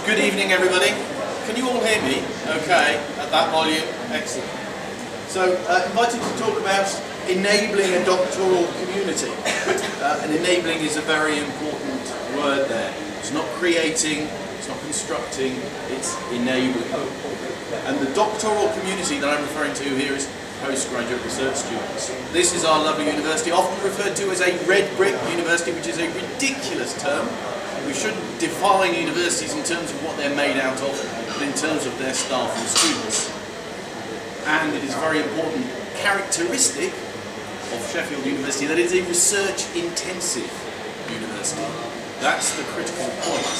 Good evening, everybody. Can you all hear me? Okay, at that volume. Excellent. So, invited to talk about enabling a doctoral community. And enabling is a very important word there. It's not creating, it's not constructing, it's enabling. And the doctoral community that I'm referring to here is postgraduate research students. This is our lovely university, often referred to as a red brick university, which is a ridiculous term. We shouldn't define universities in terms of what they're made out of, but in terms of their staff and students. And it is a very important characteristic of Sheffield University that it is a research-intensive university. That's the critical point.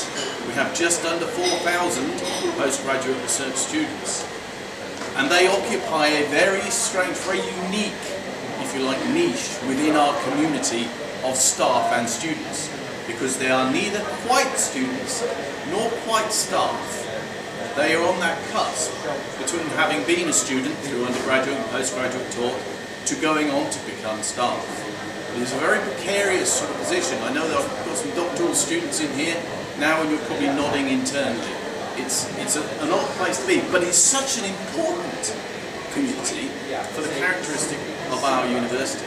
We have just under 4,000 postgraduate research students. And they occupy a very strange, very unique, if you like, niche within our community of staff and students. Because they are neither quite students nor quite staff. They are on that cusp between having been a student through undergraduate and postgraduate talk to going on to become staff. It is a very precarious sort of position. I know that I've got some doctoral students in here now, and you're probably nodding internally. It's an odd place to be, but it's such an important community for the characteristic of our university.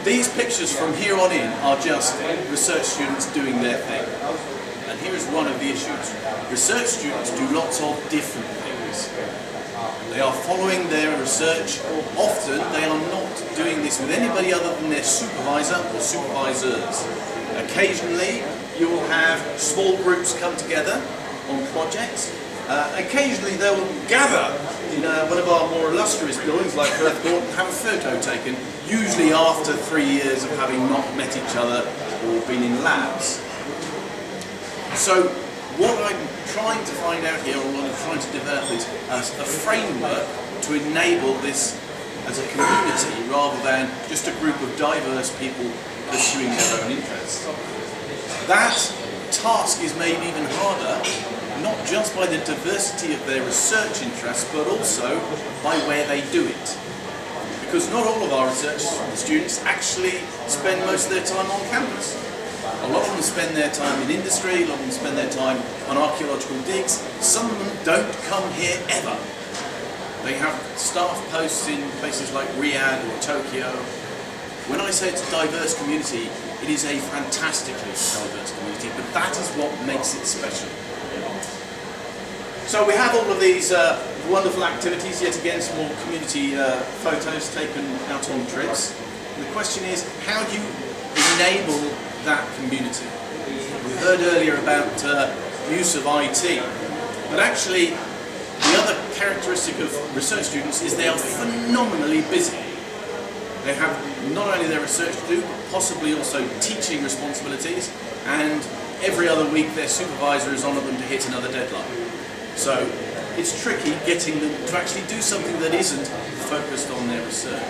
These pictures from here on in are just research students doing their thing. And here is one of the issues. Research students do lots of different things. They are following their research. Often they are not doing this with anybody other than their supervisor or supervisors. Occasionally you will have small groups come together on projects. Occasionally they will gather in one of our more illustrious buildings like Earth Court and have a photo taken, usually after 3 years of having not met each other or been in labs. So what I'm trying to find out here, or what I'm trying to develop, is a framework to enable this as a community rather than just a group of diverse people pursuing their own interests. That task is made even harder, not just by the diversity of their research interests, but also by where they do it. Because not all of our research students actually spend most of their time on campus. A lot of them spend their time in industry, a lot of them spend their time on archaeological digs. Some of them don't come here ever. They have staff posts in places like Riyadh or Tokyo. When I say it's a diverse community, it is a fantastically diverse community, but that is what makes it special. So we have all of these wonderful activities, yet again some more community photos taken out on trips. And the question is, how do you enable that community? We heard earlier about use of IT, but actually the other characteristic of research students is they are phenomenally busy. They have not only their research to do, but possibly also teaching responsibilities, and every other week their supervisor is on them to hit another deadline. So it's tricky getting them to actually do something that isn't focused on their research.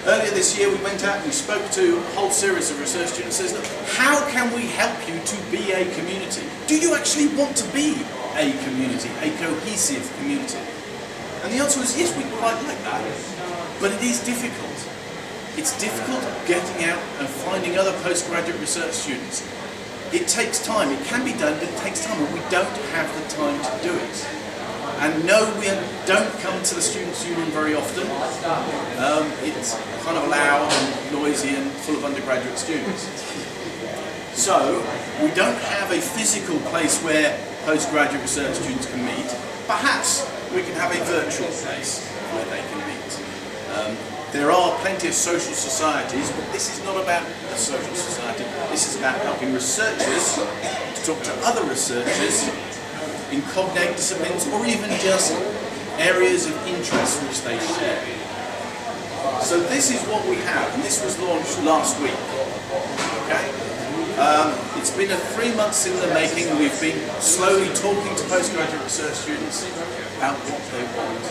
Earlier this year we went out and we spoke to a whole series of research students and said, look, how can we help you to be a community? Do you actually want to be a community, a cohesive community? And the answer was yes, we quite like that. But it is difficult. It's difficult getting out and finding other postgraduate research students. It takes time. It can be done, but it takes time, and we don't have the time to do it. And no, we don't come to the Students' Union very often. It's kind of loud and noisy and full of undergraduate students. So we don't have a physical place where postgraduate research students can meet. Perhaps we can have a virtual place where they can meet. There are plenty of social societies, but this is not about a social society. This is about helping researchers to talk to other researchers in cognate disciplines, or even just areas of interest which they share. So this is what we have, and this was launched last week. Okay? It's been 3 months in the making. We've been slowly talking to postgraduate research students about what they want.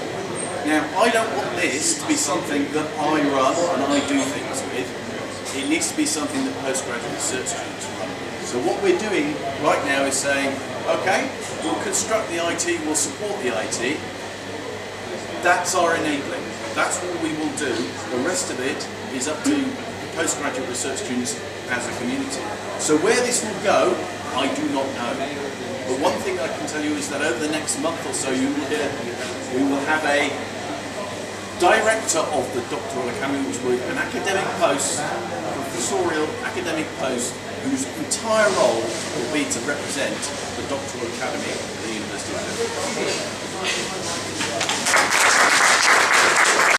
Now, I don't want this to be something that I run and I do things with. It needs to be something that postgraduate research students run with. So what we're doing right now is saying, okay, we'll construct the IT, we'll support the IT. That's our enabling. That's what we will do. The rest of it is up to the postgraduate research students as a community. So where this will go, I do not know. But one thing I can tell you is that over the next month or so, you will hear, we will have a director of the Doctoral Academy, which will be an academic post, a professorial academic post, whose entire role will be to represent the Doctoral Academy at the University of Sheffield.